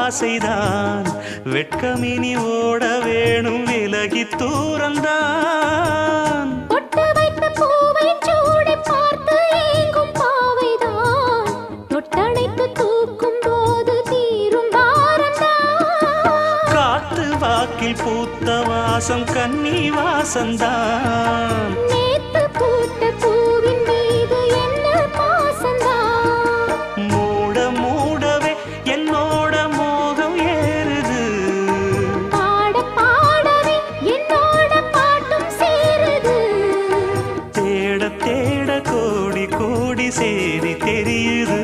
ஆசைதான் வெட்கமினி ஓட வேணும் விலகி தூரந்தான் பொட்டு வைத்த பூவை சூடி பார்த்து ஏங்கும் பாவைதான் தொட்டணைத்து தூக்கும் போது தீரும் பாரந்தான் காத்து வாக்கில் பூத்த வாசம் கன்னி வாசந்தான் நேத்து பூத்த பூவின் மீது என்ன பாசந்தான் மூட மூடவே என்னோட மோகம் ஏறுது பாட பாடவே என்னோட பாட்டும் சேருது தேட தேட கோடி கோடி சேரி தெரியுது